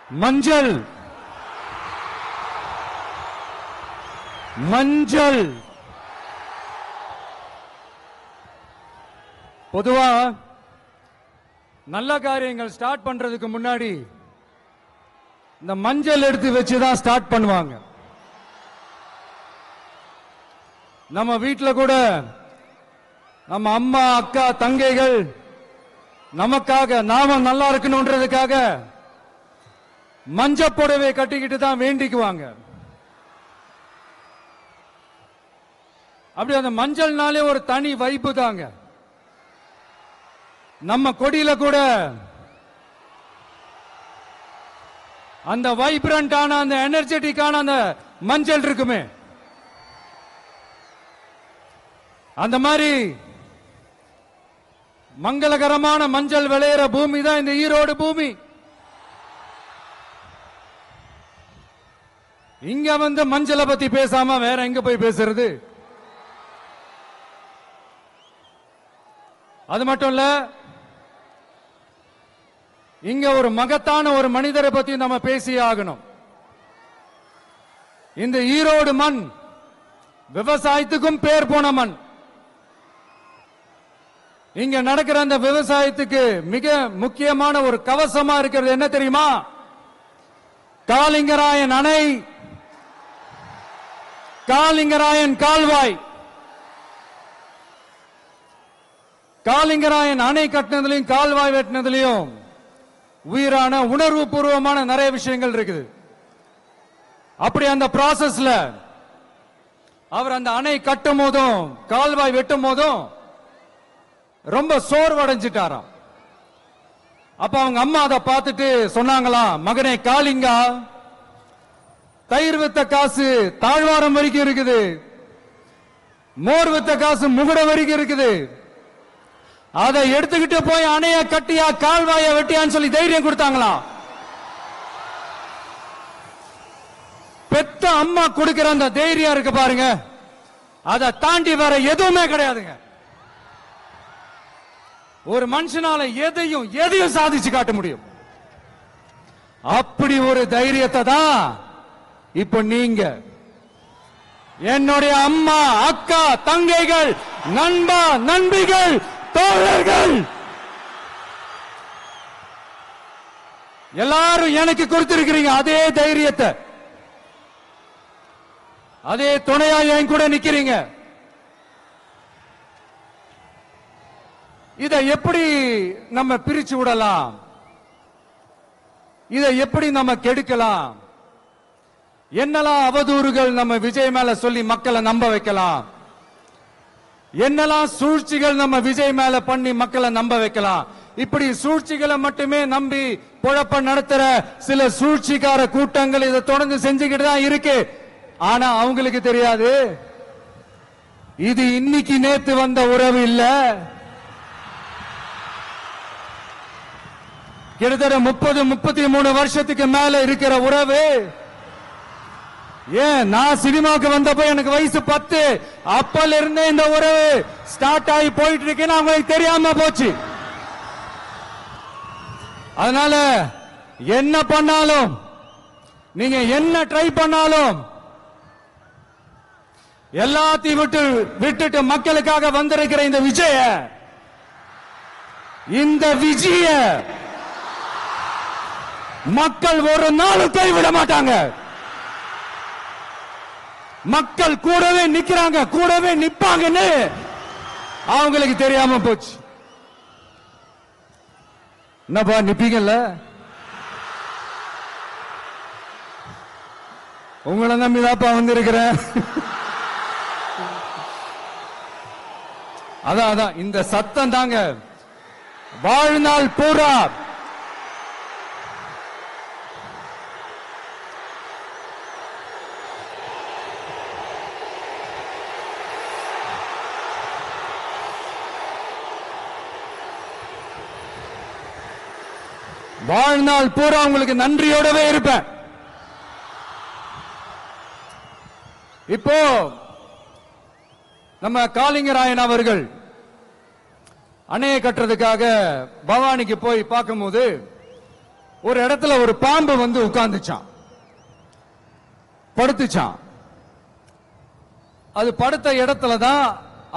மஞ்சள் மஞ்சள் பொதுவா நல்ல காரியங்கள் ஸ்டார்ட் பண்றதுக்கு முன்னாடி இந்த மஞ்சள் எடுத்து வச்சுதான் ஸ்டார்ட் பண்ணுவாங்க. நம்ம வீட்டுல கூட நம்ம அம்மா அக்கா தங்கைகள் நமக்காக நாம நல்லா இருக்கணும்ன்றதுக்காக மஞ்ச புடவை கட்டிக்கிட்டு தான் வேண்டிக்குவாங்க. அப்படி அந்த மஞ்சள்னாலே ஒரு தனி வைப்பு தாங்க. நம்ம கொடியில கூட அந்த வைப்ரண்டான அந்த எனர்ஜெட்டிக்கான அந்த மஞ்சள் இருக்குமே, அந்த மாதிரி மங்களகரமான மஞ்சள் விளையிற பூமி தான் இந்த ஈரோடு பூமி. இங்க வந்து மஞ்சளை பத்தி பேசாம வேற எங்க போய் பேசுறது? அது மட்டும் இல்ல, இங்க ஒரு மகத்தான ஒரு மனிதரை பத்தி நம்ம பேசியே ஆகணும். இந்த ஈரோடு மண் விவசாயத்துக்கும் பேர் போன மண். இங்க நடக்கிற அந்த விவசாயத்துக்கு மிக முக்கியமான ஒரு கவசமா இருக்கிறது என்ன தெரியுமா? காளிங்கராயன் அணை, காளிங்கராயன் கால்வாய். காளிங்கராயன் அணை கட்டினதுலயும் கால்வாய் வெட்டினதுலயும் உயிரான உணர்வு பூர்வமான நிறைய விஷயங்கள் இருக்குது. அப்படி அந்த ப்ராசஸ்ல அவர் அந்த அணை கட்டும் போதும் கால்வாய் வெட்டும் போதும் ரொம்ப சோர்வடைஞ்சிட்டாராம். அப்ப அவங்க அம்மா அதை பார்த்துட்டு சொன்னாங்களாம், மகனே காளிங்கா, தயிர் வித்த காசு தாழ்வாரம் வரைக்கும் இருக்குது, மோர் வித்த காசு முகுட வரைக்கும் இருக்குது, அதை எடுத்துக்கிட்டு போய் அணைய கட்டியா கால்வாய வெட்டியான்னு சொல்லி தைரியம் கொடுத்தாங்களாம். பெத்த அம்மா கொடுக்கிற அந்த தைரியம் இருக்கு பாருங்க, அதை தாண்டி வேற எதுவுமே கிடையாதுங்க. ஒரு மனுஷனால எதையும் சாதிச்சு காட்ட முடியும். அப்படி ஒரு தைரியத்தை தான் இப்ப நீங்க என்னுடைய அம்மா அக்கா தங்கைகள் நண்பா நண்பிகள் தோழர்கள் எல்லாரும் எனக்கு கொடுத்திருக்கிறீங்க. அதே தைரியத்தை, அதே துணையா என் கூட நிக்கிறீங்க. இதை எப்படி நம்ம பிரிச்சு விடலாம்? இதை எப்படி நம்ம கெடுக்கலாம்? என்னெல்லாம் அவதூறுகள் நம்ம விஜய் மேல சொல்லி மக்களை நம்ப வைக்கலாம்? என்னெல்லாம் சூழ்ச்சிகள் நம்ம விஜய் மேல பண்ணி மக்களை நம்ப வைக்கலாம்? இப்படி சூழ்ச்சிகளை மட்டுமே நம்பி பொழப்ப நடத்துற சில சூழ்ச்சிக்கார கூட்டங்கள் இதை தொடர்ந்து செஞ்சுக்கிட்டு தான் இருக்கு. ஆனா அவங்களுக்கு தெரியாது, இது இன்னைக்கு நேத்து வந்த உறவு இல்ல. கிட்டத்தட்ட 30-33 வருஷத்துக்கு மேல இருக்கிற உறவு. ஏன் நான் சினிமாவுக்கு வந்தப்போ எனக்கு வயசு 10, அப்பல இருந்தே இந்த உறவு ஸ்டார்ட் ஆகி போயிட்டு இருக்குன்னு அவங்களுக்கு தெரியாம போச்சு. அதனால என்ன பண்ணாலும், நீங்க என்ன ட்ரை பண்ணாலும், எல்லாத்தையும் விட்டுட்டு மக்களுக்காக வந்திருக்கிற இந்த விஜய மக்கள் ஒரு நாளும் கைவிட மாட்டாங்க. மக்கள் கூடவே நிக்கிறாங்க, கூடவே நிப்பாங்கன்னு அவங்களுக்கு தெரியாம போச்சு. என்னப்பா நிப்பீங்கல்ல? உங்களை நம்பிதாப்பா வந்திருக்கிறேன். அதான் இந்த சத்தம் தாங்க வாழ்நாள் பூரா உங்களுக்கு நன்றியோடவே இருப்பேன். இப்போ நம்ம காளிங்கராயன் அவர்கள் அணையை கட்டுறதுக்காக பவானிக்கு போய் பார்க்கும்போது ஒரு இடத்துல ஒரு பாம்பு வந்து உட்கார்ந்துச்சான், படுத்துச்சான். அது படுத்த இடத்துல தான்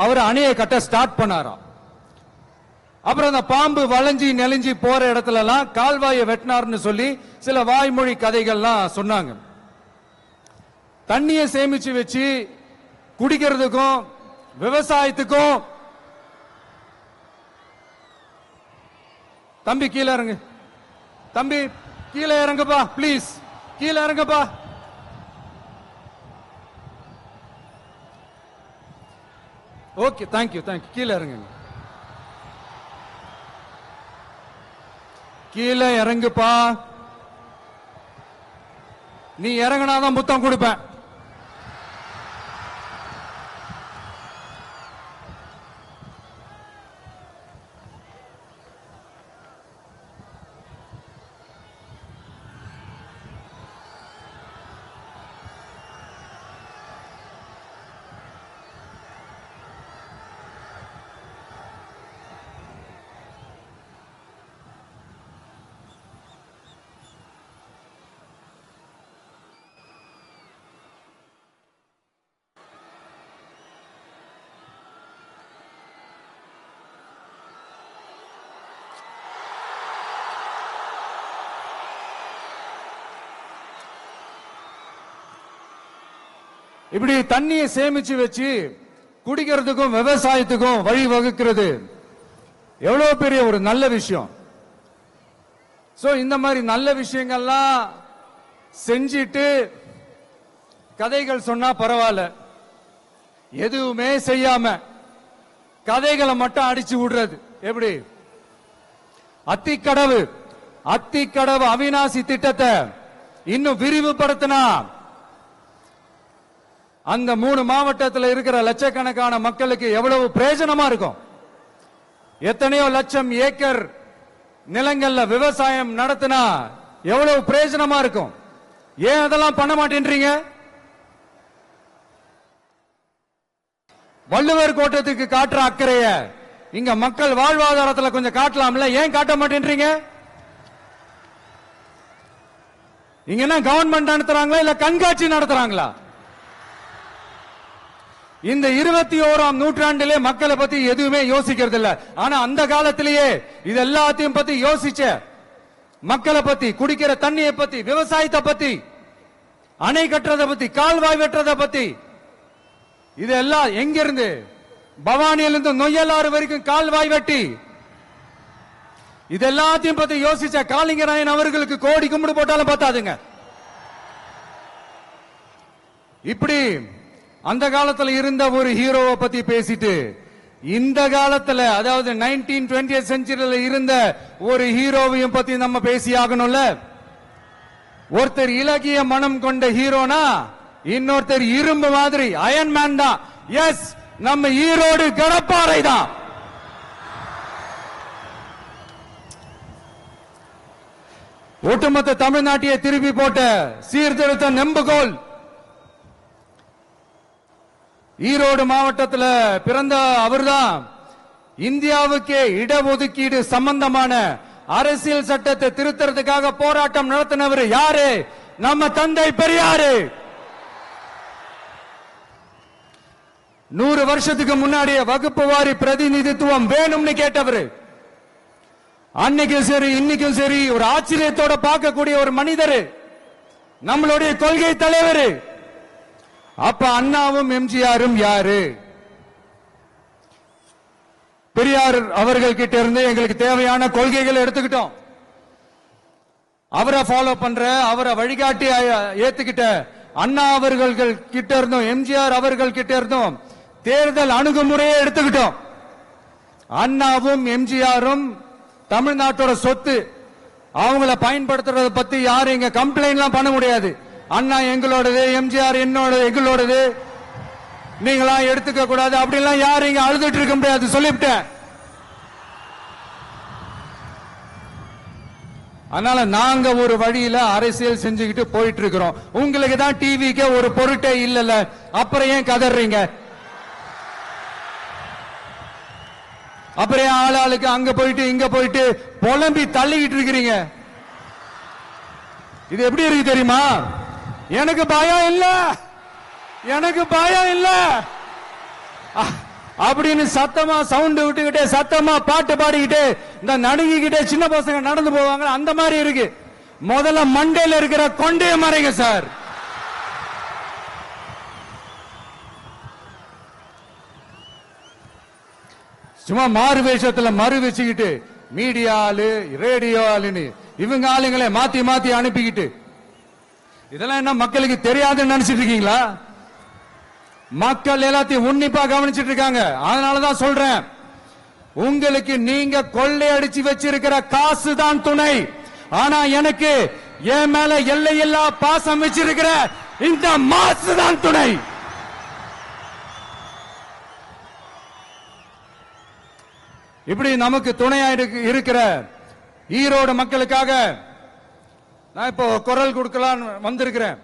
அவர் அணையை கட்ட ஸ்டார்ட் பண்ணாராம். அப்புறம் அந்த பாம்பு வளைஞ்சி நெளிஞ்சி போற இடத்துல எல்லாம் கால்வாயை வெட்டினார்னு சொல்லி சில வாய்மொழி கதைகள்லாம் சொன்னாங்க. தண்ணியை சேமிச்சு வச்சு குடிக்கிறதுக்கும் விவசாயத்துக்கும். தம்பி கீழே இறங்கு, தம்பி கீழே இறங்குப்பா, பிளீஸ் கீழே இறங்குப்பா. Okay, thank you thank you. கீழே இறங்குங்க, கீழே இறங்குப்பா. நீ இறங்கினாதான் முத்தம் கொடுப்பேன். இப்படி தண்ணியை சேமிச்சு வச்சு குடிக்கிறதுக்கும் விவசாயத்துக்கும் வழி வகுக்கிறது எவ்வளவு பெரிய ஒரு நல்ல விஷயம். சோ இந்த மாதிரி நல்ல விஷயங்கள்லாம் செஞ்சிட்டு கதைகள் சொன்னா பரவாயில்ல, எதுவுமே செய்யாம கதைகளை மட்டும் அடிச்சு விடுறது எப்படி? அத்திக்கடவு அவிநாசி திட்டத்தை இன்னும் விரிவுபடுத்தினா அந்த 3 மாவட்டத்தில் இருக்கிற லட்சக்கணக்கான மக்களுக்கு எவ்வளவு பிரயோஜனமா இருக்கும். எத்தனையோ லட்சம் ஏக்கர் நிலங்கள்ல விவசாயம் நடத்தினா எவ்வளவு பிரயோஜனமா இருக்கும். ஏன் அதெல்லாம் பண்ண மாட்டேன்றீங்க? வள்ளுவர் கோட்டத்துக்கு காட்டுற அக்கறைய இங்க மக்கள் வாழ்வாதாரத்தில் கொஞ்சம் காட்டலாம்ல, ஏன் காட்ட மாட்டேன்றீங்க? இங்க என்ன கவர்மெண்ட் நடத்துறாங்களா இல்ல கண்காட்சி நடத்துறாங்களா? இந்த 21ஆம் நூற்றாண்டிலே மக்களை பத்தி எதுவுமே யோசிக்கிறது இல்ல. ஆனா அந்த காலத்திலேயே இது எல்லாத்தையும் பத்தி யோசிச்ச மக்களை பத்தி, குடிக்கிற தண்ணியை பத்தி, விவசாயத்தை பத்தி, அணை கட்டுறதை பத்தி, கால்வாய் வெட்டுறதை பத்தி, இதெல்லாம் எங்கிருந்து? பவானியிலிருந்து நொய்யலாறு வரைக்கும் கால்வாய் வெட்டி இது எல்லாத்தையும் பத்தி யோசிச்ச காளிங்கராயன் அவர்களுக்கு கோடி கும்பிடு போட்டாலும் பார்த்தாதுங்க. இப்படி அந்த காலத்துல இருந்த ஒரு ஹீரோவை பத்தி பேசிட்டு இந்த காலத்துல, அதாவது 1920th செஞ்சுரியில இருந்த ஒரு ஹீரோவையும் பத்தி நம்ம பேசி ஆகணும்ல. ஒருத்தர் இலகிய மனம் கொண்ட ஹீரோனா இன்னொருத்தர் இரும்பு மாதிரி அயன்மேன் தான். எஸ், நம்ம ஈரோடு கடப்பாறை தான். ஒட்டுமொத்த தமிழ்நாட்டையே திருப்பி போட்ட சீர்திருத்த நெம்புகோல் ஈரோடு மாவட்டத்தில் பிறந்த அவர்தான். இந்தியாவுக்கே இடஒதுக்கீடு சம்பந்தமான அரசியல் சட்டத்தை திருத்தறதுக்காக போராட்டம் நடத்தினவர் யாரு? நம்ம தந்தை பெரியாரு. 100 வருஷத்துக்கு முன்னாடியே வகுப்பு வாரி பிரதிநிதித்துவம் வேணும்னு கேட்டவர். அன்னைக்கும் சரி இன்னைக்கும் சரி ஒரு ஆச்சரியத்தோட பார்க்கக்கூடிய ஒரு மனிதர், நம்மளுடைய கொள்கை தலைவர். அப்ப அண்ணாவும் எம்ஜிஆரும் யாரு? பெரியார் அவர்கள் கிட்ட இருந்து எங்களுக்கு தேவையான கொள்கைகளை எடுத்துக்கிட்டோம். அவரை ஃபாலோ பண்ற, அவரை வழிகாட்டி ஏத்துக்கிட்ட அண்ணா அவர்கள் கிட்ட இருந்தோம், எம்ஜிஆர் அவர்கள் கிட்ட இருந்தோம் தேர்தல் அணுகுமுறையை எடுத்துக்கிட்டோம். அண்ணாவும் எம்ஜிஆரும் தமிழ்நாட்டோட சொத்து. அவங்கள பயன்படுத்துறத பத்தி யாரும் இங்க கம்ப்ளைண்ட் பண்ண முடியாது. அண்ணா எங்களோடது, எம்ஜிஆர் எங்களோடது, நீங்களா எடுத்துக்க கூடாது அப்படிலாம் யாரும் இங்க அழுதுட்டு இருக்க முடியாது, சொல்லிவிட்டேன். அதனால நாங்க ஒரு வழியில அரசியல் செஞ்சுக்கிட்டு போயிட்டு இருக்கிறோம். உங்களுக்கு தான் டிவிக்கு ஒரு பொருட்டே இல்லல, அப்புறம் ஏன் கதறீங்க? அப்புறம் ஆளாளுக்கு அங்க போயிட்டு இங்க போயிட்டு புலம்பி தள்ளிக்கிட்டு இருக்கிறீங்க. இது எப்படி இருக்கு தெரியுமா? எனக்கு பயம் இல்ல, எனக்கு பயம் இல்ல அப்படின்னு சத்தமா சவுண்ட் விட்டுக்கிட்டே சத்தமா பாட்டு பாடிக்கிட்டு இந்த நடுங்கிக்கிட்டே சின்ன பசங்க நடந்து போவாங்க. அந்த மாதிரி இருக்கு. முதல்ல மண்டையில இருக்கிற கொண்டே மறைங்க சார். சும்மா மாறு வேஷத்துல மறு வச்சுக்கிட்டு மீடியா ஆளு ரேடியோ ஆளுன்னு இவங்க ஆளுங்களே மாத்தி மாத்தி அனுப்பிக்கிட்டு இதெல்லாம் என்ன மக்களுக்கு தெரியாதுன்னு நினைச்சிட்டு இருக்கீங்களா? மக்கள் எல்லாத்தையும் உன்னிப்பா கவனிச்சிட்டு இருக்காங்க. அதனாலதான் சொல்றேன், உங்களுக்கு நீங்க கொள்ளையடிச்சு வச்சிருக்கிற காசு தான் துணை. ஆனா எனக்கு என் மேல எல்லையில்லா பாசம் வச்சிருக்கிற இந்த மாசு தான் துணை. இப்படி நமக்கு துணையா இருக்கிற ஈரோடு மக்களுக்காக நான் இப்போ குரல் கொடுக்கலாம் வந்திருக்கிறேன்.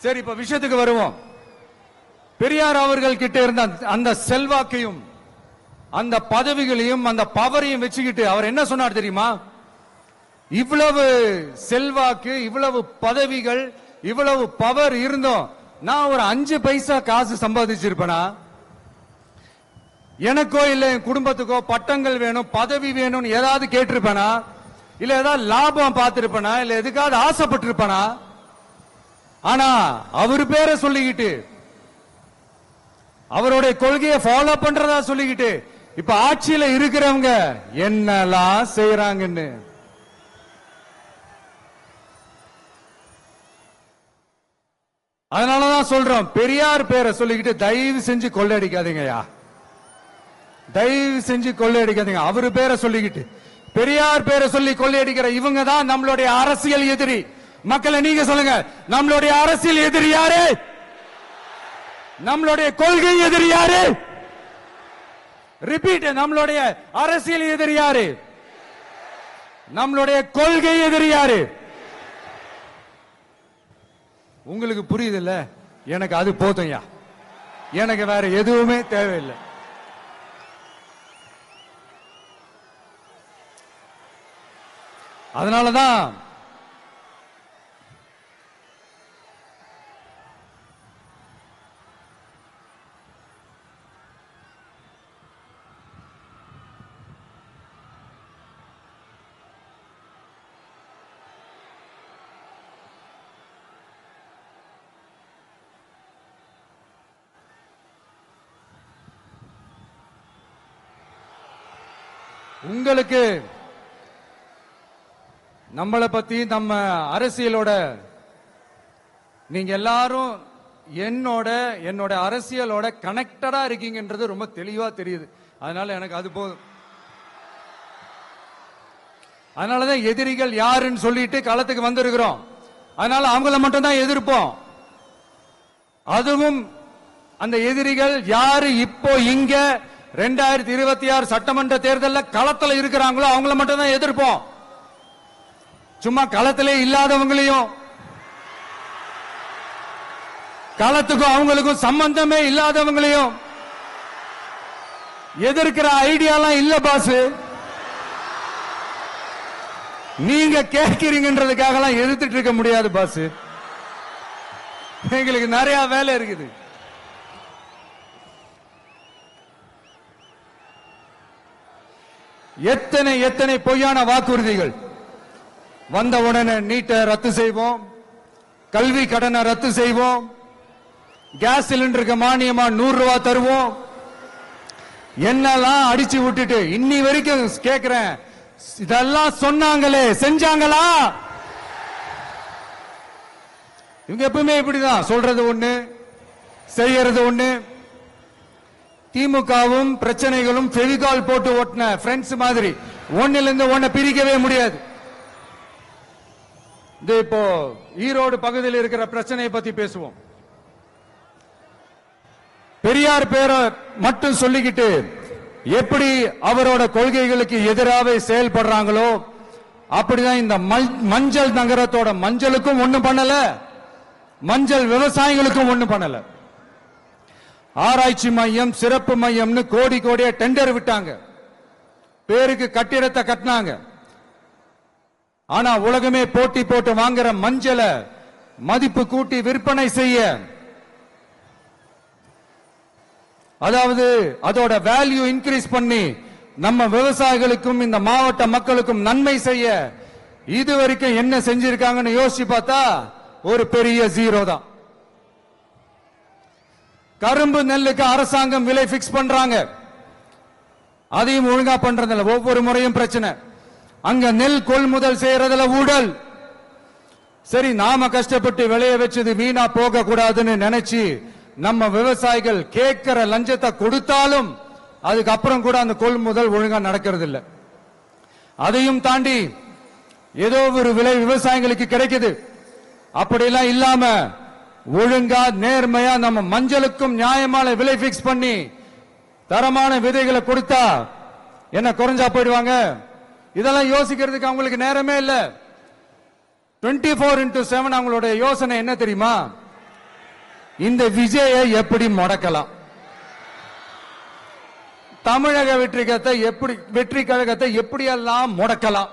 சரி, இப்ப விஷயத்துக்கு வருவோம். பெரியார் அவர்கள் கிட்ட இருந்த அந்த செல்வாக்கையும் அந்த பதவிகளையும் அந்த பவரையும் வச்சுக்கிட்டு அவர் என்ன சொன்னார் தெரியுமா? இவ்வளவு செல்வாக்கு, இவ்வளவு பதவிகள், இவ்வளவு பவர் இருந்தோம் நான் ஒரு 5 பைசா காசு சம்பாதிச்சிருப்பேனா? எனக்கோ இல்ல என் குடும்பத்துக்கோ பட்டங்கள் வேணும், பதவி வேணும்னு ஏதாவது கேட்டிருப்பேனா? இல்ல ஏதாவது லாபம் பார்த்திருப்பேனா? இல்ல எதுக்காவது ஆசைப்பட்டிருப்பேனா? ஆனா அவர் பேரை சொல்லிக்கிட்டு அவருடைய கொள்கையை ஃபாலோ பண்றதா சொல்லிக்கிட்டு இப்ப ஆட்சியில இருக்கிறவங்க என்னெல்லாம் செய்யறாங்கன்னு அதனாலதான் சொல்றோம், பெரியார் பேரை சொல்லிக்கிட்டு தயவு செஞ்சு கொள்ளையடிக்காதீங்கயா, தயவு செஞ்சு கொள்ளையடிக்காதீங்க. அவரு பேரை சொல்லிக்கிட்டு பெரியார் பேரை சொல்லி கொள்ளையடிக்கிற இவங்க தான் நம்மளுடைய அரசியல் எதிரி. மக்களை நீங்க சொல்லுங்க, நம்மளுடைய அரசியல் எதிரி யாரு? நம்மளுடைய கொள்கை எதிரி யாரு? ரிப்பீட், நம்மளுடைய அரசியல் எதிரி யாரு? நம்மளுடைய கொள்கை எதிரி யாரு? உங்களுக்கு புரியுது இல்ல? எனக்கு அது போதும்யா, எனக்கு வேற எதுவுமே தேவையில்லை. அதனாலதான் உங்களுக்கு நம்மளை பத்தி நம்ம அரசியலோட நீங்க எல்லாரும் என்னோட அரசியலோட கனெக்டடா இருக்கீங்கன்றது ரொம்ப தெளிவா தெரியுது. அதனால எனக்கு அது போதும். அதனாலதான் எதிரிகள் யாருன்னு சொல்லிட்டு களத்துக்கு வந்திருக்கிறோம். அதனால அவங்கள மட்டும் தான் எதிர்ப்போம். அதுவும் அந்த எதிரிகள் யாரு இப்போ இங்க 2026 சட்டமன்ற தேர்தலில் களத்தில் இருக்கிறாங்களோ அவங்கள மட்டும் தான் எதிர்ப்போம். சும்மா களத்திலே இல்லாதவங்களையும், களத்துக்கும் அவங்களுக்கும் சம்பந்தமே இல்லாதவங்களையும் எதிர்க்கிற ஐடியாலாம் இல்ல பாஸ். நீங்க கேட்கிறீங்கன்றதுக்காக எதிர்த்துட்டு இருக்க முடியாது பாஸ். எங்களுக்கு நிறைய வேலை இருக்குது. எத்தனை எத்தனை பொய்யான வாக்குறுதிகள். வந்த உடனே நீட்டை ரத்து செய்வோம், கல்வி கடனை ரத்து செய்வோம், கேஸ் சிலிண்டருக்கு மானியமா 100 ரூபாய் தருவோம், என்னெல்லாம் அடிச்சு விட்டுட்டு இன்னி வரைக்கும் கேட்கிறேன், இதெல்லாம் சொன்னாங்களே செஞ்சாங்களா? இவங்க எப்பவுமே இப்படிதான், சொல்றது ஒண்ணு செய்யறது ஒண்ணு. திமுகவும் பிரச்சனைகளும் ஃபெவிகால் போட்டு ஒட்டின ஃப்ரெண்ட்ஸ் மாதிரி ஒன்னில இருந்து ஒன்ன பிரிக்கவே முடியாது. இப்போ ஈரோடு பகுதியில் இருக்கிற பிரச்சனையை பத்தி பேசுவோம். பெரியார் பேரை மட்டும் சொல்லிக்கிட்டு எப்படி அவரோட கொள்கைகளுக்கு எதிராக செயல்படுறாங்களோ அப்படிதான் இந்த மஞ்சள் நகரத்தோட மஞ்சளுக்கும் ஒண்ணும் பண்ணல, மஞ்சள் விவசாயிகளுக்கும் ஒண்ணும் பண்ணல. ஆராய்ச்சி மையம், சிறப்பு மையம்னு கோடி கோடியா டெண்டர் விட்டாங்க, பேருக்கு கட்டிடத்தை கட்டினாங்க. ஆனா உலகமே போட்டி போட்டு வாங்குற மஞ்சளை மதிப்பு கூட்டி விற்பனை செய்ய, அதாவது அதோட வேல்யூ இன்க்ரீஸ் பண்ணி நம்ம விவசாயிகளுக்கும் இந்த மாவட்ட மக்களுக்கும் நன்மை செய்ய இதுவரைக்கும் என்ன செஞ்சிருக்காங்கன்னு யோசிச்சு பார்த்தா ஒரு பெரிய ஜீரோ தான். கரும்பு நெல்லுக்கு அரசாங்கம் விலை பிக்ஸ் பண்றாங்க, அதையும் ஒழுங்கா பண்றதில்ல. ஒவ்வொரு முறையும் பிரச்சனை. அங்க நெல் கொள்முதல் செய்யறதுல ஊழல். சரி, நாம கஷ்டப்பட்டு விளைய வச்சது வீணா போக கூடாதுன்னு நினைச்சு நம்ம விவசாயிகள் கேட்கிற லஞ்சத்தை கொடுத்தாலும் அதுக்கப்புறம் கூட அந்த கொள்முதல் ஒழுங்கா நடக்கிறது இல்ல. அதையும் தாண்டி ஏதோ ஒரு விலை விவசாயிகளுக்கு கிடைக்குது. அப்படிலாம் இல்லாம ஒழுங்கா நேர்மையா நம்ம மஞ்சளுக்கும் நியாயமான விலை பிக்ஸ் பண்ணி தரமான விதைகளை கொடுத்தா என்ன குறைஞ்சா போயிடுவாங்க? இதெல்லாம் யோசிக்கிறதுக்கு அவங்களுக்கு நேரமே இல்ல. 24x7 அவங்களுடைய யோசனை என்ன தெரியுமா? இந்த விஜயை எப்படி முடக்கலாம், தமிழக வெற்றி கழகத்தை எப்படியெல்லாம் முடக்கலாம்,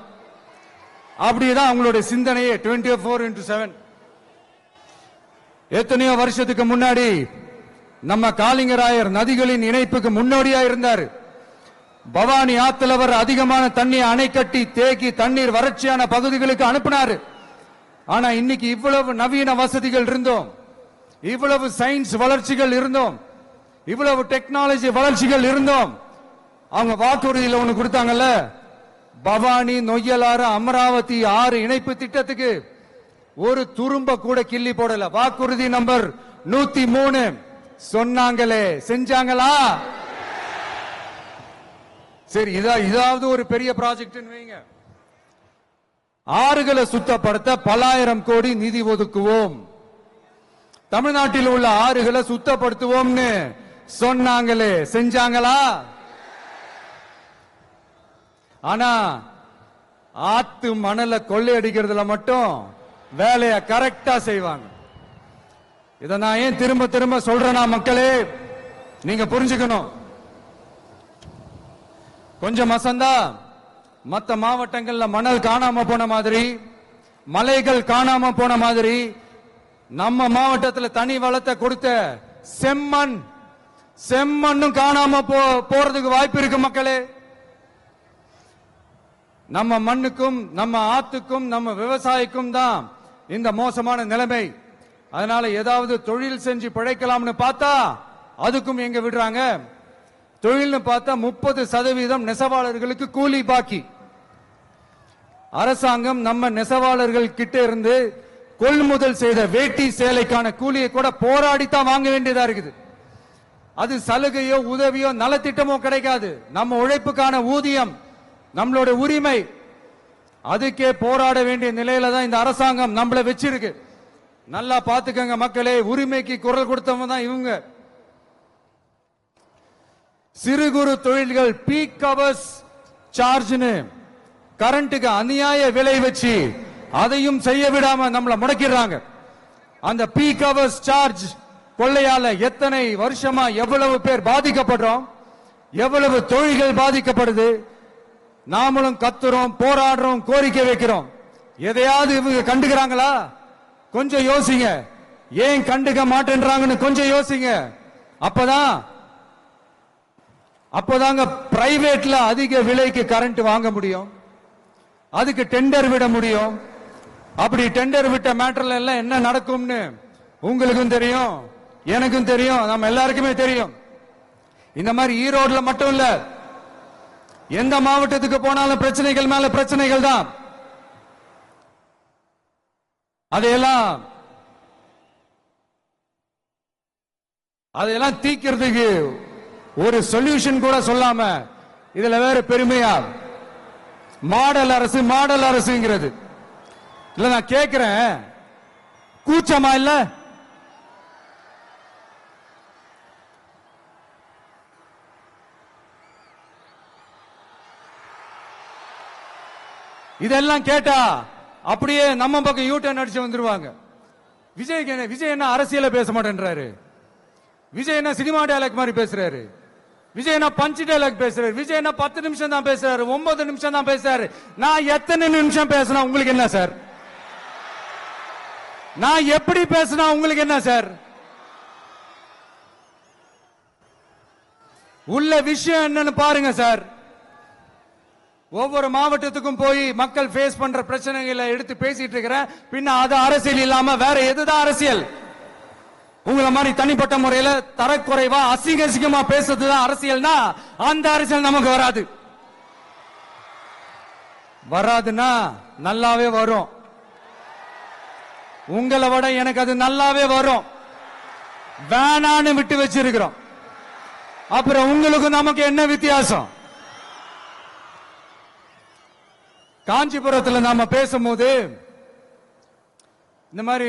அப்படிதான் அவங்களுடைய சிந்தனையே. 24x7. எத்தனையோ வருஷத்துக்கு முன்னாடி நம்ம காளிங்கராயர் நதிகளின் இணைப்புக்கு முன்னோடியா இருந்தார். பவானி ஆத்துல வர அதிகமான தண்ணி அணை கட்டி தேக்கி தண்ணீர் வறட்சியான பகுதிகளுக்கு அனுப்பினாரு. ஆனா இன்னைக்கு இவ்வளவு நவீன வசதிகள் இருந்தோம், இவ்வளவு சயின்ஸ் வளர்ச்சிகள் இருந்தோம், இவ்வளவு டெக்னாலஜி வளர்ச்சிகள் இருந்தோம், அவங்க வாக்குறுதியில் ஒண்ணு கொடுத்தாங்கல்ல, பவானி நொய்யலாறு அமராவதி 6 இணைப்பு திட்டத்துக்கு ஒரு துரும்ப கூட கிள்ளி போடல. வாக்குறுதி நம்பர் 103 சொன்னாங்களே, செஞ்சாங்களா? சரி, இதாவது ஒரு பெரிய ப்ராஜெக்ட் வைங்க. ஆறுகளை சுத்தப்படுத்த பல்லாயிரம் கோடி நிதி ஒதுக்குவோம், தமிழ்நாட்டில் உள்ள ஆறுகளை சுத்தப்படுத்துவோம்னு சொன்னாங்களே, செஞ்சாங்களா? ஆனா ஆத்து மணல கொள்ளையடிக்கிறதுல மட்டும் வேலைய கரெக்டா செய்வாங்க. இத நான் ஏன் திரும்ப திரும்ப சொல்றேன்னா, மக்களே நீங்க புரிஞ்சுக்கணும். கொஞ்சம் மசந்தா மத்த மாவட்டங்கள்ல மணல் காணாம போன மாதிரி, மலைகள் காணாம போன மாதிரி, நம்ம மாவட்டத்தில் தனி வளத்தை கொடுத்த செம்மண்ணும் காணாம போறதுக்கு வாய்ப்பு இருக்கு மக்களே. நம்ம மண்ணுக்கும் நம்ம ஆத்துக்கும் நம்ம விவசாயிக்கும் தான் இந்த மோசமான நிலைமை. அதனால ஏதாவது தொழில் செஞ்சு பிழைக்கலாம்னு பார்த்தா அதுக்கும் எங்க விடுறாங்க? தொழில்னு பார்த்தா 30% நெசவாளர்களுக்கு கூலி பாக்கி. அரசாங்கம் நம்ம நெசவாளர்கள் கிட்ட இருந்து கொள்முதல் செய்த வேட்டி சேலைக்கான கூலியை கூட போராடித்தான் வாங்க வேண்டியதா இருக்குது. அது சலுகையோ உதவியோ நலத்திட்டமோ கிடைக்காது. நம்ம உழைப்புக்கான ஊதியம், நம்மளோட உரிமை, அதுக்கே போராட வேண்டிய நிலையில தான் இந்த அரசாங்கம் நம்மள வச்சிருக்கு. நல்லா பாத்துக்கங்க மக்களே, உரிமைக்கு குரல் கொடுத்தவங்க தான் இவங்க. சிறு குறு தொழில்கள் பீக் ஹவர்ஸ் சார்ஜ்னு கரண்ட்டுக்கு அநியாய விலை வச்சு அதையும் செய்ய விடாம நம்மள முடக்கிறாங்க. அந்த பீக் ஹவர்ஸ் சார்ஜ் கொள்ளையால எத்தனை வருஷமா எவ்வளவு பேர் பாதிக்கப்படுறோம், எவ்வளவு தொழில்கள் பாதிக்கப்படுது. நாமளும் கத்துறோம், போராடுறோம், கோரிக்கை வைக்கிறோம். எதையாவது இவங்க கண்டுக்கிறாங்களா? கொஞ்சம் யோசிங்க. ஏன் கண்டுக்க மாட்டேன்றாங்கன்னு கொஞ்சம் யோசிங்க. அப்பதாங்க பிரைவேட்ல அதிக விலைக்கு கரண்ட் வாங்க முடியும், அதுக்கு டெண்டர் விட முடியும். அப்படி டெண்டர் விட்ட மேட்டர்ல எல்லாம் என்ன நடக்கும்னு உங்களுக்கும் தெரியும், எனக்கும் தெரியும், நம்ம எல்லாருக்குமே தெரியும். இந்த மாதிரி ஈரோடுல மட்டும் இல்ல, எந்த மாவட்டத்துக்கு போனாலும் பிரச்சனைகள் மேல பிரச்சனைகள் தான். அதையெல்லாம் தீக்கிறதுக்கு ஒரு சொல்யூஷன் கூட சொல்லாம இதுல வேற பெருமையா மாடல் அரசுங்கிறது இல்ல. நான் கேட்கிறேன், கூச்சமா இல்ல? இதெல்லாம் கேட்டா அப்படியே நம்ம பக்கம் யூட்டர்ன் அடிச்சு வந்துருவாங்க. விஜய் என்ன அரசியல பேச மாட்டேன்றாரு, விஜய் என்ன சினிமா டயலாக் மாதிரி பேசுறாரு, விஜய் நான் பஞ்ச் டைலாக் பேசுறாரு, விஜய் நான் 10 நிமிஷம் தான் பேசுறாரு, 9 நிமிஷம் தான் பேசுறாரு. நான் எத்தனை நிமிஷம் பேசினா உங்களுக்கு என்ன சார்? நான் எப்படி பேசினா உங்களுக்கு என்ன சார்? உள்ள விஷயம் என்னன்னு பாருங்க சார். ஒவ்வொரு மாவட்டத்துக்கும் போய் மக்கள் ஃபேஸ் பண்ற பிரச்சனைகளை எடுத்து பேசிட்டு இருக்கிறேன். பின்ன அது அரசியல் இல்லாம வேற எதுதான் அரசியல்? உங்களை மாதிரி தனிப்பட்ட முறையில தரக்குறைவா அசிங்கமா பேசுறதுதான் அரசியல்னா அந்த அரசியல் நமக்கு வராது. வராதுன்னா நல்லாவே வரும். உங்களை விட எனக்கு அது நல்லாவே வரும். வேணான்னு விட்டு வச்சிருக்கிறோம். அப்புறம் உங்களுக்கு நமக்கு என்ன வித்தியாசம்? காஞ்சிபுரத்தில் நாம பேசும்போது இந்த மாதிரி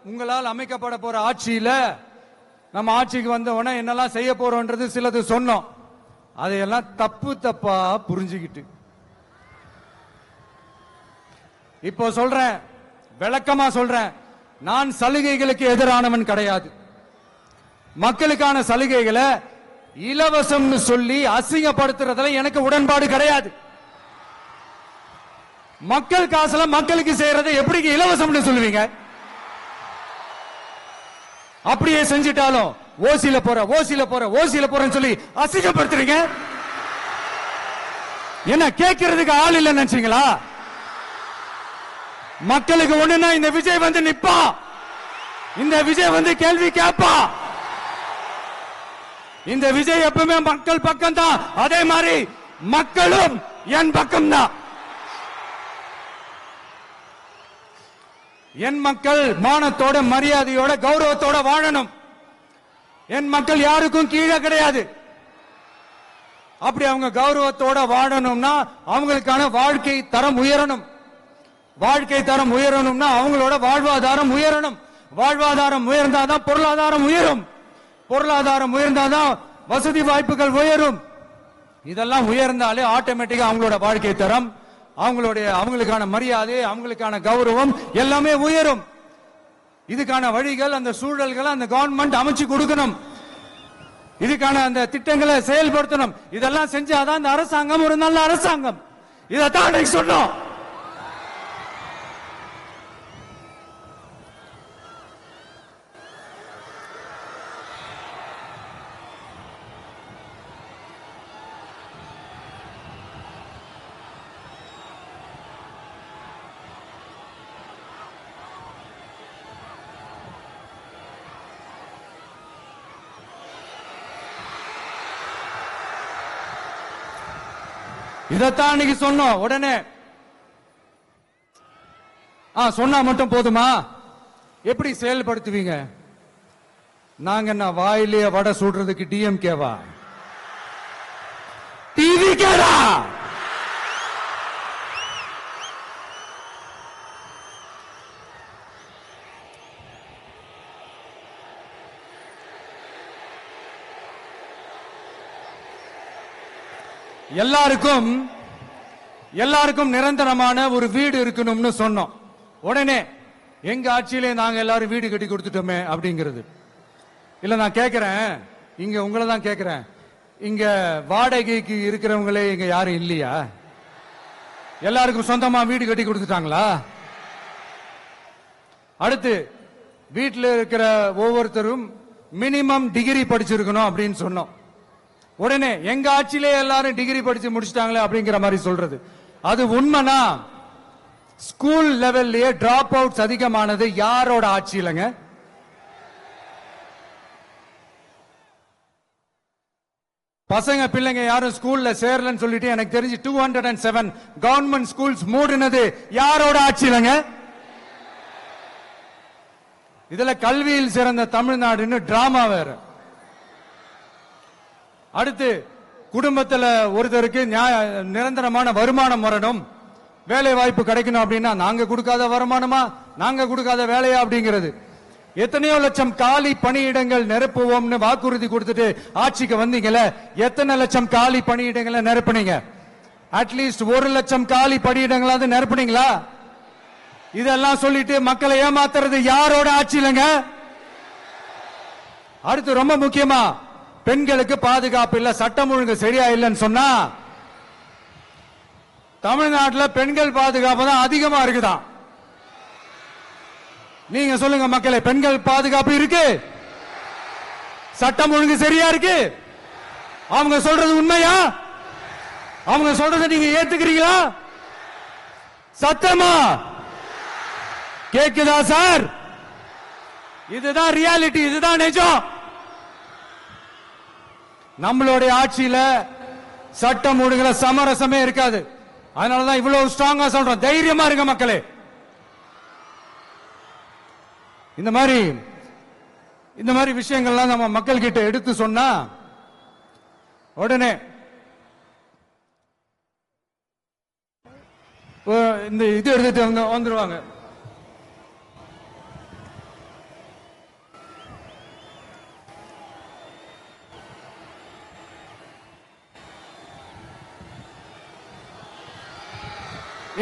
உங்களால் அமைக்கப்பட போற ஆட்சியில நம்ம ஆட்சிக்கு வந்த உடனே என்னெல்லாம் செய்ய போறோம்ன்றது சிலது சொன்னோம். அதையெல்லாம் தப்பா புரிஞ்சுக்கிட்டு இப்போ சொல்றேன், விளக்கமா சொல்றேன். நான் சலுகைகளுக்கு எதிரானவன் கிடையாது. மக்களுக்கான சலுகைகளை இலவசம்னு சொல்லி அசிங்கப்படுத்துறதுல எனக்கு உடன்பாடு கிடையாது. மக்கள் காசுல மக்களுக்கு செய்யறதை எப்படி இலவசம்னு சொல்லுவீங்க? அப்படியே செஞ்சிட்டாலும் ஓசில போறேன்னு சொல்லி அசிங்கப்படுத்துறீங்க. என்ன கேட்கறதுக்கு ஆள் இல்லைன்னு நினைச்சீங்களா? மக்களுக்கு ஒண்ணுன்னா இந்த விஜய் வந்து நிப்பா, இந்த விஜய் வந்து கேள்வி கேட்பா. இந்த விஜய் எப்பவுமே மக்கள் பக்கம் தான். அதே மாதிரி மக்களும் என் பக்கம் தான். என் மக்கள் மானத்தோட மரியாதையோட கௌரவத்தோட வாழணும். என் மக்கள் யாருக்கும் கீழே கிடையாது. அப்படி அவங்க கௌரவத்தோட வாழணும்னா அவங்களுக்கான வாழ்க்கை தரம் உயரணும். வாழ்க்கை தரம் உயரணும்னா அவங்களோட வாழ்வாதாரம் உயரணும். வாழ்வாதாரம் உயர்ந்தாதான் பொருளாதாரம் உயரும். பொருளாதாரம் உயர்ந்தாதான் வசதி வாய்ப்புகள் உயரும். இதெல்லாம் உயர்ந்தாலே ஆட்டோமேட்டிக்கா அவங்களோட வாழ்க்கை தரம், அவங்களுக்கான மரியாதை, அவங்களுக்கான கௌரவம் எல்லாமே உயரும். இதுக்கான வழிகள், அந்த சூழல்களை அந்த கவர்மெண்ட் அமைச்சு கொடுக்கணும். இதுக்கான அந்த திட்டங்களை செயல்படுத்தணும். இதெல்லாம் செஞ்சாதான் அந்த அரசாங்கம் ஒரு நல்ல அரசாங்கம். இதைத்தான் சொன்னோம். இதத்தான் இன்னைக்கு சொன்னோம். உடனே சொன்னா மட்டும் போதுமா? எப்படி செயல்படுத்துவீங்க? நாங்க என்ன வாயிலேயே வடை சுடுறதுக்கு டிஎம்கேவா? டிவிகேடா? எல்லாருக்கும் நிரந்தரமான ஒரு வீடு இருக்கணும்னு சொன்னோம். உடனே எங்க ஆட்சியிலே நாங்க எல்லாரும் வீடு கட்டி கொடுத்துட்டோமே அப்படிங்கிறது இல்ல. நான் கேட்கிறேன், இங்க உங்களை தான் கேட்கிறேன், இங்க வாடகைக்கு இருக்கிறவங்களே இங்க யாரும் இல்லையா? எல்லாருக்கும் சொந்தமா வீடு கட்டி கொடுத்துட்டாங்களா? அடுத்து வீட்டில் இருக்கிற ஒவ்வொருத்தரும் மினிமம் டிகிரி படிச்சிருக்கணும் அப்படின்னு சொன்னோம். உடனே எங்க ஆட்சியிலே எல்லாரும் டிகிரி படிச்சு முடிச்சிட்டாங்களே அப்படிங்கிற மாதிரி சொல்றது அது உண்மைனா? ஸ்கூல் லெவல்லயே டிராப் அவுட்ஸ் அதிகமானது யாரோட ஆட்சியிலங்க? பசங்க பிள்ளைங்க யாரும் ஸ்கூல்ல சேரலன்னு சொல்லிட்டு எனக்கு தெரிஞ்சு 207 கவர்மெண்ட் ஸ்கூல்ஸ் மூடினது யாரோட ஆட்சியிலங்க? இதுல கல்வியில் சிறந்த தமிழ்நாடுன்னு டிராமா வேற. அடுத்து குடும்பத்தில் ஒருத்தருக்கு நிரந்தரமான வருமானம் வரணும், வேலை வாய்ப்பு கிடைக்கணும் அப்படின்னா நாங்க கொடுக்காத வருமானமா, நாங்க கொடுக்காத வேலையா அப்படிங்கிறது. எத்தனையோ லட்சம் காலி பணியிடங்கள் நிரப்புவோம்னு வாக்குறுதி கொடுத்துட்டு ஆட்சிக்கு வந்தீங்கல்ல, எத்தனை லட்சம் காலி பணியிடங்களை நிரப்புனீங்க? அட்லீஸ்ட் 1 லட்சம் காலி பணியிடங்களாவது நிரப்புனீங்களா? இதெல்லாம் சொல்லிட்டு மக்களை ஏமாத்துறது யாரோட ஆட்சியிலங்க? அடுத்து ரொம்ப முக்கியமா பெண்களுக்கு பாதுகாப்பு இல்ல, சட்டம் ஒழுங்கு சரியா இல்லைன்னு சொன்னா தமிழ்நாட்டில் பெண்கள் பாதுகாப்பு தான் அதிகமா இருக்குதான். நீங்க சொல்லுங்க மக்களே, பெண்கள் பாதுகாப்பு இருக்கு, சட்டம் ஒழுங்கு சரியா இருக்கு? அவங்க சொல்றது உண்மையா? அவங்க சொல்றதை நீங்க ஏத்துக்கிறீங்களா? சத்தமா கேக்குதா சார்? இதுதான் ரியாலிட்டி, இதுதான் நிஜம். நம்மளுடைய ஆட்சியில சட்டம் ஒழுங்குல சமரசமே இருக்காது. அதனாலதான் இவ்வளவு ஸ்ட்ராங்கா சொல்றோம், தைரியமா இருங்க மக்களே. இந்த மாதிரி விஷயங்கள்லாம் நம்ம மக்கள் கிட்ட எடுத்து சொன்னா உடனே இந்த இது எடுத்துட்டு வந்துருவாங்க.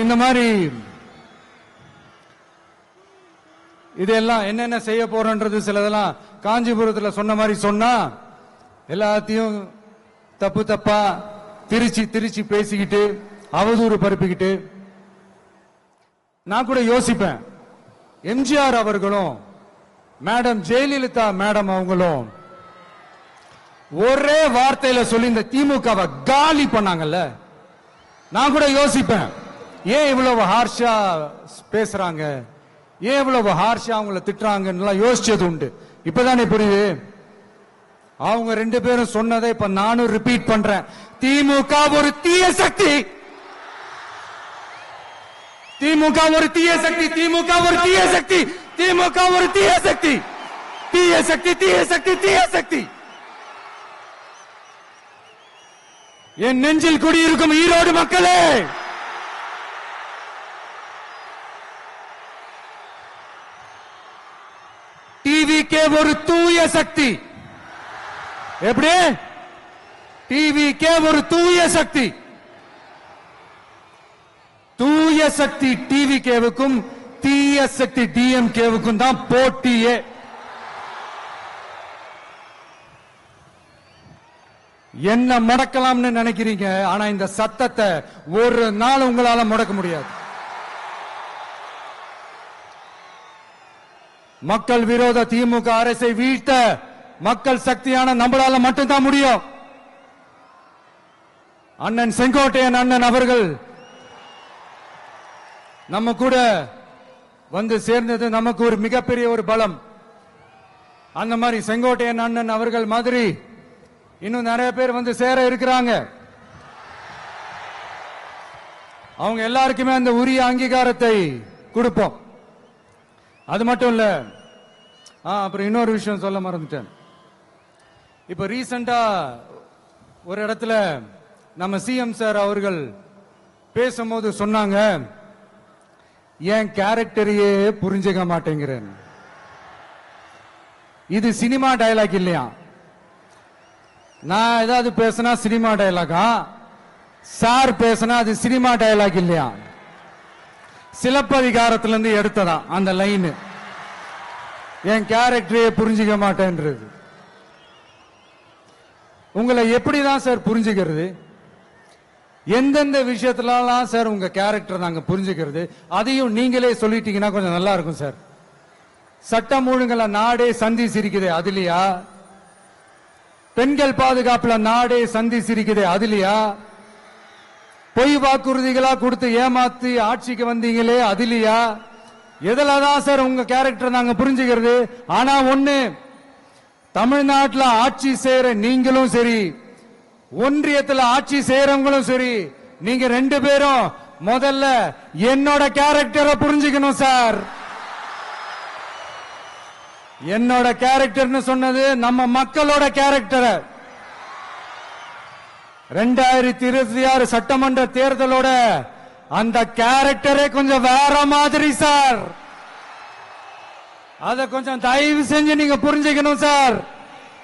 இந்த மாதிரி இதெல்லாம் என்னென்ன செய்ய போறோன்றது சிலதெல்லாம் காஞ்சிபுரத்தில் சொன்ன மாதிரி சொன்னா எல்லாத்தையும் தப்பு தப்பா திருச்சி பேசிக்கிட்டு அவதூறு பரப்பிக்கிட்டு நான் கூட யோசிப்பேன், எம்ஜிஆர் அவர்களும் மேடம் ஜெயலலிதா மேடம் அவங்களும் ஒரே வார்த்தையில சொல்லி இந்த திமுகவை காலி பண்ணாங்கல்ல. நான் கூட யோசிப்பேன், ஏன் இவ்வளவு ஹார்ஷா பேசுறாங்க, ஏன் இவ்வளவு ஹார்ஷா அவங்கள திட்டுறாங்கன்னு யோசிச்சது உண்டு. இப்பதானே புரியுது. அவங்க ரெண்டு பேரும் சொன்னதை இப்ப நானும் ரிப்பீட் பண்றேன். திமுக ஒரு தீய சக்தி, திமுக ஒரு தீய சக்தி, திமுக ஒரு தீய சக்தி, திமுக ஒரு தீய சக்தி, தீய சக்தி, தீய சக்தி, தீய சக்தி. என் நெஞ்சில் குடியிருக்கும் ஈரோடு மக்களே, டிவிகே ஒரு தூய சக்தி. எப்படி? டிவிகே ஒரு தூய சக்தி. தூய சக்தி டிவிகேவுக்கும் தீய சக்தி டிஎம்கேவுக்கும் தான் போட்டியே. என்ன முடக்கலாம்னு நினைக்கிறீங்க, ஆனா இந்த சத்தத்தை ஒரு நாள் உங்களால முடக்க முடியாது. மக்கள் விரோத திமுக அரசை வீழ்த்த மக்கள் சக்தியான நம்மளால மட்டும்தான் முடியும். அண்ணன் செங்கோட்டையன் அண்ணன் அவர்கள் நம்ம கூட வந்து சேர்ந்தது நமக்கு ஒரு மிகப்பெரிய ஒரு பலம். அந்த மாதிரி செங்கோட்டையன் அண்ணன் அவர்கள் மாதிரி இன்னும் நிறைய பேர் வந்து சேர இருக்கிறாங்க. அவங்க எல்லாருக்குமே அந்த உரிய அங்கீகாரத்தை கொடுப்போம். அது மட்டும் இல்ல, அப்புறம் இன்னொரு விஷயம் சொல்ல மறந்துட்டேன். இப்ப ரீசெண்டா ஒரு இடத்துல நம்ம சிஎம் சார் அவர்கள் பேசும்போது சொன்னாங்க, என் கேரக்டரையே புரிஞ்சுக்க மாட்டேங்கிறேன். இது சினிமா டயலாக் இல்லையா? நான் ஏதாவது பேசினா சினிமா டயலாகா, சார் பேசினா அது சினிமா டயலாக் இல்லையா? சிலப்பதிகாரத்திலிருந்து எடுத்ததா அந்த லைன். என் கேரக்டரையே புரிஞ்சுக்க மாட்டேன்றது. உங்களை எப்படிதான் சார் புரிஞ்சுக்கிறது? எந்தெந்த விஷயத்துலாம் சார் உங்க கேரக்டர் நாங்க புரிஞ்சுக்கிறது? அதையும் நீங்களே சொல்லிட்டீங்கன்னா கொஞ்சம் நல்லா இருக்கும் சார். சட்டம் ஒழுங்குல நாடே சந்தி சிரிக்குது அதுலயா? பெண்கள் பாதுகாப்புல நாடே சந்தி சிரிக்குது அதுலயா? பொய் வாக்குறுதிகளா கொடுத்து ஏமாத்தி ஆட்சிக்கு வந்தீங்களே அதுலயா? எதுலதான் சார் உங்க கேரக்டர் நாங்க புரிஞ்சுக்கிறது? ஆனா ஒண்ணு, தமிழ்நாட்டில் ஆட்சி செய்யற நீங்களும் சரி, ஒன்றியத்தில் ஆட்சி செய்யறவங்களும் சரி, நீங்க ரெண்டு பேரும் முதல்ல என்னோட கேரக்டரை புரிஞ்சுக்கணும் சார். என்னோட கேரக்டர்னு சொன்னது நம்ம மக்களோட கேரக்டர். 2026 சட்டமன்ற தேர்தலோட அந்த கேரக்டரே கொஞ்சம் வேற மாதிரி சார். அத கொஞ்சம் தயவு செஞ்சு நீங்க புரிஞ்சுக்கணும் சார்.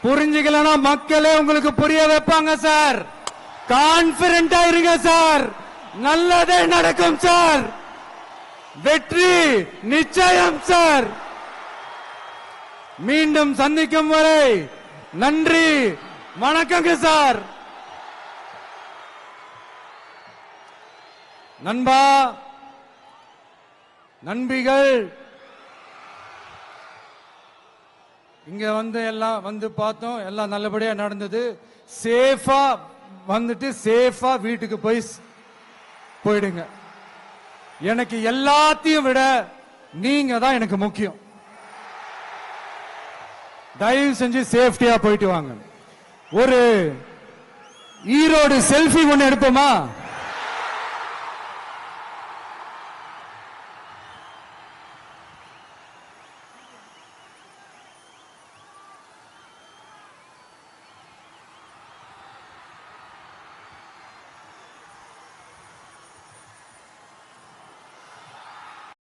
புரிஞ்சுக்கலன்னா மக்களே உங்களுக்கு புரிய வைப்பாங்க சார். கான்பிடென்டா இருங்க சார், நல்லதே நடக்கும் சார், வெற்றி நிச்சயம் சார். மீண்டும் சந்திக்கும் வரை நன்றி, வணக்கங்க சார். நண்பா, நண்பிகள், இங்க எல்லாம் பார்த்தோம், எல்லாம் நல்லபடியா நடந்தது. சேஃபா வந்துட்டு சேஃபா வீட்டுக்கு போயிடுங்க. எனக்கு எல்லாத்தையும் விட நீங்க தான் எனக்கு முக்கியம். தயவு செஞ்சு சேஃப்டியா போயிட்டு வாங்க. ஒரு ஈரோடு செல்ஃபி ஒண்ணு எடுப்போமா?